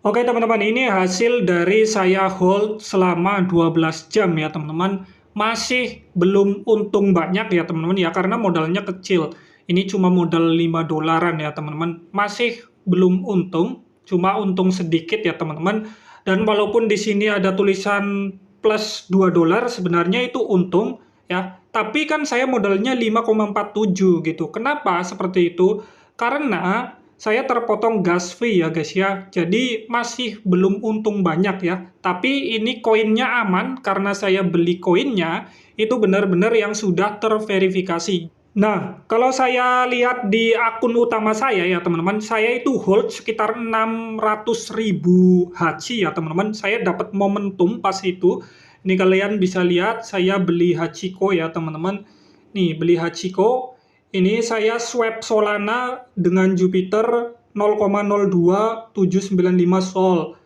Oke teman-teman, ini hasil dari saya hold selama 12 jam ya teman-teman. Masih belum untung banyak ya teman-teman ya, karena modalnya kecil. Ini cuma modal 5 dolaran ya teman-teman. Masih belum untung, cuma untung sedikit ya teman-teman. Dan walaupun di sini ada tulisan plus 2 dolar, sebenarnya itu untung ya. Tapi kan saya modalnya 5,47 gitu. Kenapa seperti itu? Karena saya terpotong gas fee ya guys ya, jadi masih belum untung banyak ya. Tapi ini koinnya aman karena saya beli koinnya itu benar-benar yang sudah terverifikasi. Nah, kalau saya lihat di akun utama saya ya teman-teman, saya itu hold sekitar 600.000 Hachi ya teman-teman. Saya dapat momentum pas itu. Ini kalian bisa lihat saya beli Hachiko ya teman-teman. Nih, beli Hachiko. Ini saya swap Solana dengan Jupiter 0,02795 Sol.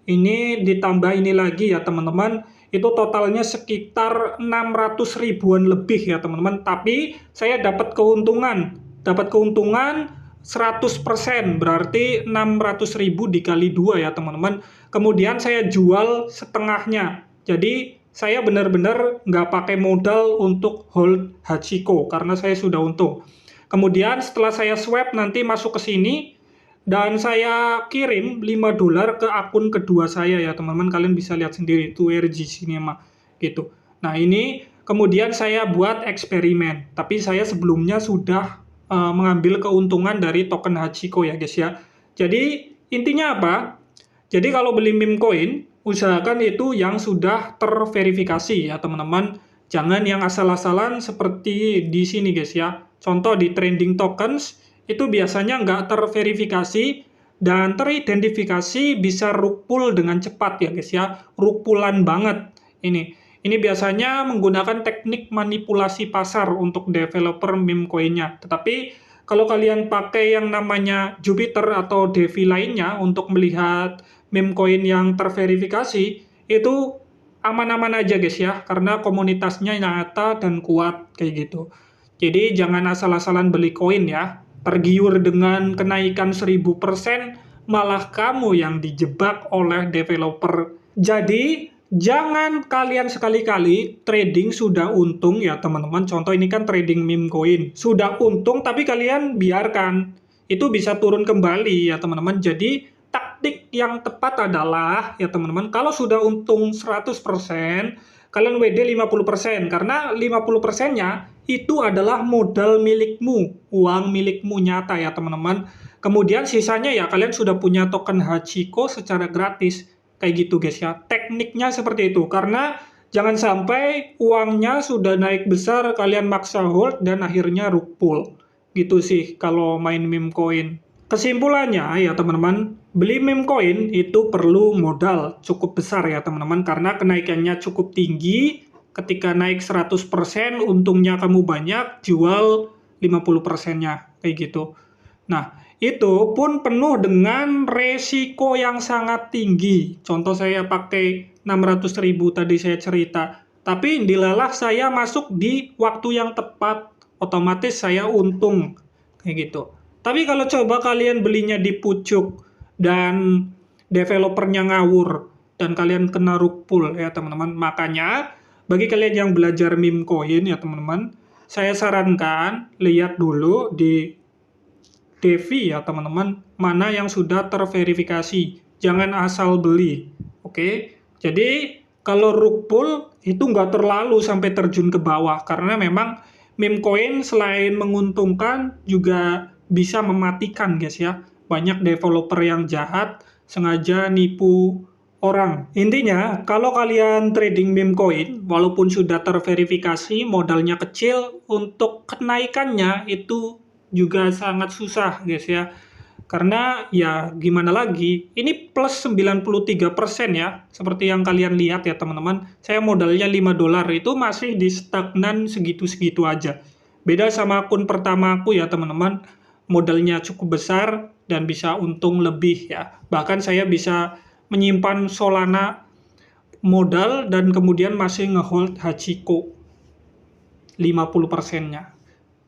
Ini ditambah ini lagi ya teman-teman. Itu totalnya sekitar 600 ribuan lebih ya teman-teman. Tapi saya dapat keuntungan. Dapat keuntungan 100%. Berarti 600 ribu dikali 2 ya teman-teman. Kemudian saya jual setengahnya. Jadi saya benar-benar nggak pakai modal untuk hold Hachiko karena saya sudah untung. Kemudian setelah saya swap nanti masuk ke sini dan saya kirim 5 dolar ke akun kedua saya ya teman-teman. Kalian bisa lihat sendiri itu RG Cinema gitu. Nah ini kemudian saya buat eksperimen. Tapi saya sebelumnya sudah mengambil keuntungan dari token Hachiko ya guys ya. Jadi intinya apa? Jadi kalau beli meme coin, usahakan itu yang sudah terverifikasi ya teman-teman. Jangan yang asal-asalan seperti di sini guys ya. Contoh di trending tokens, itu biasanya nggak terverifikasi dan teridentifikasi bisa rug pull dengan cepat ya guys ya. Rug pullan banget ini. Ini biasanya menggunakan teknik manipulasi pasar untuk developer meme coinnya. Tetapi kalau kalian pakai yang namanya Jupiter atau Devi lainnya untuk melihat meme coin yang terverifikasi, itu aman-aman aja guys ya, karena komunitasnya nyata dan kuat kayak gitu. Jadi jangan asal-asalan beli koin ya, tergiur dengan kenaikan 1000%, malah kamu yang dijebak oleh developer. Jadi jangan kalian sekali-kali trading sudah untung ya teman-teman. Contoh ini kan trading meme coin, sudah untung tapi kalian biarkan, itu bisa turun kembali ya teman-teman. Jadi taktik yang tepat adalah ya teman-teman, kalau sudah untung 100%, kalian WD 50%, karena 50%-nya itu adalah modal milikmu, uang milikmu nyata ya teman-teman. Kemudian sisanya ya kalian sudah punya token Hachiko secara gratis. Kayak gitu guys ya. Tekniknya seperti itu, karena jangan sampai uangnya sudah naik besar, kalian maksa hold dan akhirnya rug pull. Gitu sih kalau main meme coin. Kesimpulannya ya teman-teman, beli meme coin itu perlu modal cukup besar ya teman-teman, karena kenaikannya cukup tinggi. Ketika naik 100%, untungnya kamu banyak, jual 50%-nya, kayak gitu. Nah, itu pun penuh dengan resiko yang sangat tinggi. Contoh saya pakai 600.000 tadi saya cerita. Tapi dilalah saya masuk di waktu yang tepat, otomatis saya untung, kayak gitu. Tapi kalau coba kalian belinya di pucuk dan developernya ngawur dan kalian kena rug pull ya teman-teman. Makanya bagi kalian yang belajar meme coin ya teman-teman, saya sarankan lihat dulu di Devi ya teman-teman, mana yang sudah terverifikasi. Jangan asal beli. Oke. Jadi kalau rug pull itu nggak terlalu sampai terjun ke bawah, karena memang meme coin selain menguntungkan juga bisa mematikan guys ya. Banyak developer yang jahat sengaja nipu orang. Intinya kalau kalian trading meme coin walaupun sudah terverifikasi modalnya kecil, untuk kenaikannya itu juga sangat susah guys ya. Karena ya gimana lagi, ini plus 93% ya, seperti yang kalian lihat ya teman-teman. Saya modalnya 5 dolar itu masih di stagnan segitu-segitu aja. Beda sama akun pertama aku ya teman-teman, modalnya cukup besar dan bisa untung lebih ya. Bahkan saya bisa menyimpan Solana modal dan kemudian masih ngehold Hachiko 50%-nya.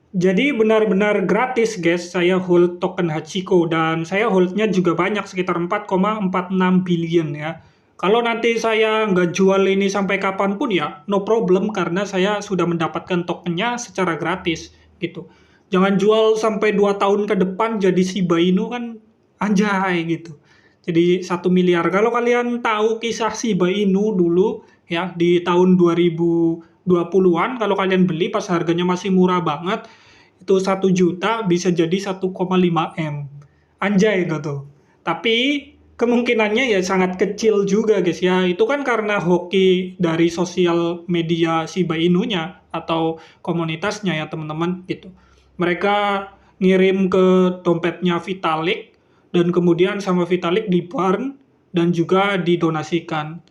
Jadi benar-benar gratis guys, saya hold token Hachiko dan saya holdnya juga banyak sekitar 4,46 billion ya. Kalau nanti saya nggak jual ini sampai kapanpun ya, no problem karena saya sudah mendapatkan tokennya secara gratis gitu. Jangan jual sampai 2 tahun ke depan jadi Shiba Inu kan anjay gitu. Jadi 1 miliar. Kalau kalian tahu kisah Shiba Inu dulu ya di tahun 2020-an kalau kalian beli pas harganya masih murah banget itu 1 juta bisa jadi 1,5 M. Anjay gitu. Tapi kemungkinannya ya sangat kecil juga guys ya. Itu kan karena hoki dari sosial media Shiba Inu-nya atau komunitasnya ya teman-teman gitu. Mereka ngirim ke dompetnya Vitalik dan kemudian sama Vitalik di burn dan juga didonasikan.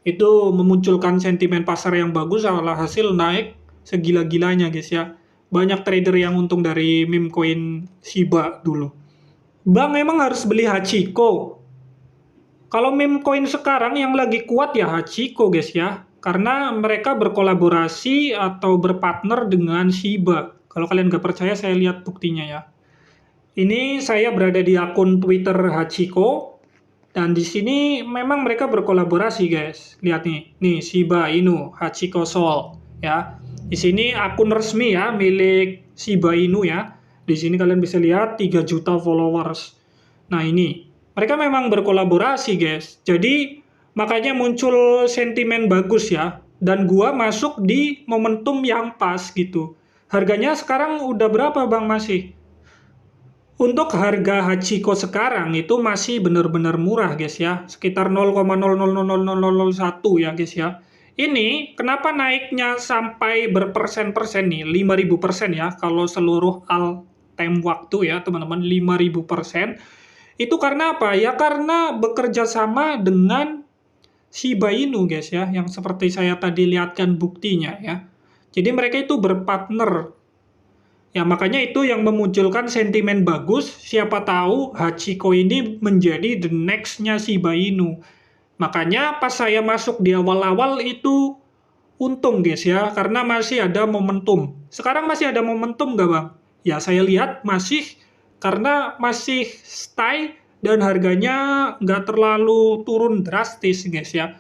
Itu memunculkan sentimen pasar yang bagus, hasil naik segila-gilanya guys ya. Banyak trader yang untung dari meme coin Shiba dulu. Bang, memang harus beli Hachiko. Kalau meme coin sekarang yang lagi kuat ya Hachiko guys ya. Karena mereka berkolaborasi atau berpartner dengan Shiba. Kalau kalian nggak percaya, saya lihat buktinya ya. Ini saya berada di akun Twitter Hachiko. Dan di sini memang mereka berkolaborasi guys. Lihat nih Shiba Inu, Hachiko Sol ya. Di sini akun resmi ya milik Shiba Inu ya. Di sini kalian bisa lihat 3 juta followers. Nah, ini mereka memang berkolaborasi guys. Jadi makanya muncul sentimen bagus ya. Dan gua masuk di momentum yang pas gitu. Harganya sekarang udah berapa Bang masih? Untuk harga Hachiko sekarang itu masih benar-benar murah guys ya, sekitar 0,000001 ya guys ya. Ini kenapa naiknya sampai berpersen-persen nih, 5.000% ya, kalau seluruh all time waktu ya teman-teman, 5.000%. Itu karena apa? Ya karena bekerja sama dengan Shiba Inu guys ya, yang seperti saya tadi lihatkan buktinya ya. Jadi mereka itu berpartner. Ya, makanya itu yang memunculkan sentimen bagus, siapa tahu Hachiko ini menjadi the next-nya Shiba Inu. Makanya pas saya masuk di awal-awal itu untung guys ya, karena masih ada momentum. Sekarang masih ada momentum nggak Bang? Ya saya lihat masih, karena masih stay dan harganya nggak terlalu turun drastis guys ya.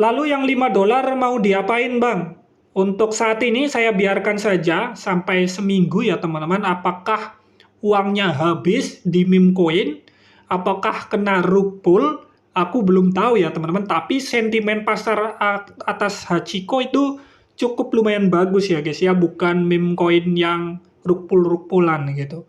Lalu yang 5 dolar mau diapain Bang? Untuk saat ini saya biarkan saja sampai seminggu ya teman-teman. Apakah uangnya habis di meme coin? Apakah kena rug pull? Aku belum tahu ya teman-teman. Tapi sentimen pasar atas Hachiko itu cukup lumayan bagus ya guys ya. Bukan meme coin yang rug pullan gitu.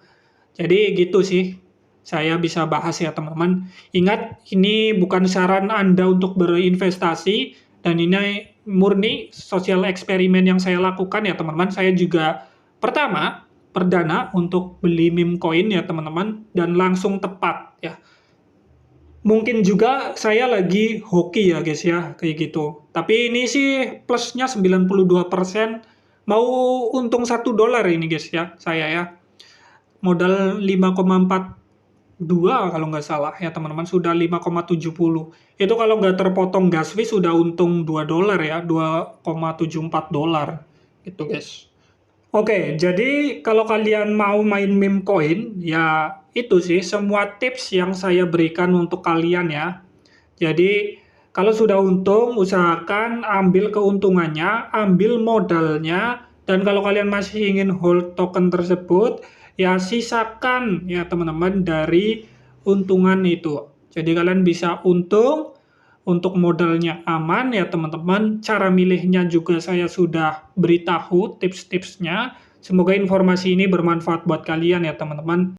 Jadi gitu sih. Saya bisa bahas ya teman-teman. Ingat, ini bukan saran Anda untuk berinvestasi. Dan ini murni sosial eksperimen yang saya lakukan ya teman-teman. Saya juga perdana untuk beli meme coin ya teman-teman. Dan langsung tepat ya. Mungkin juga saya lagi hoki ya guys ya, kayak gitu. Tapi ini sih plusnya 92%. Mau untung 1 dolar ini guys ya, saya ya. Modal 5,42 kalau nggak salah ya teman-teman, sudah 5,70. Itu kalau nggak terpotong gas fee sudah untung 2 dolar ya, 2,74 dolar gitu guys. Oke, jadi kalau kalian mau main meme coin, ya itu sih semua tips yang saya berikan untuk kalian ya. Jadi kalau sudah untung, usahakan ambil keuntungannya, ambil modalnya, dan kalau kalian masih ingin hold token tersebut, ya sisakan ya teman-teman dari untungan itu. Jadi kalian bisa untung, untuk modalnya aman ya teman-teman. Cara milihnya juga saya sudah beritahu tips-tipsnya. Semoga informasi ini bermanfaat buat kalian ya teman-teman.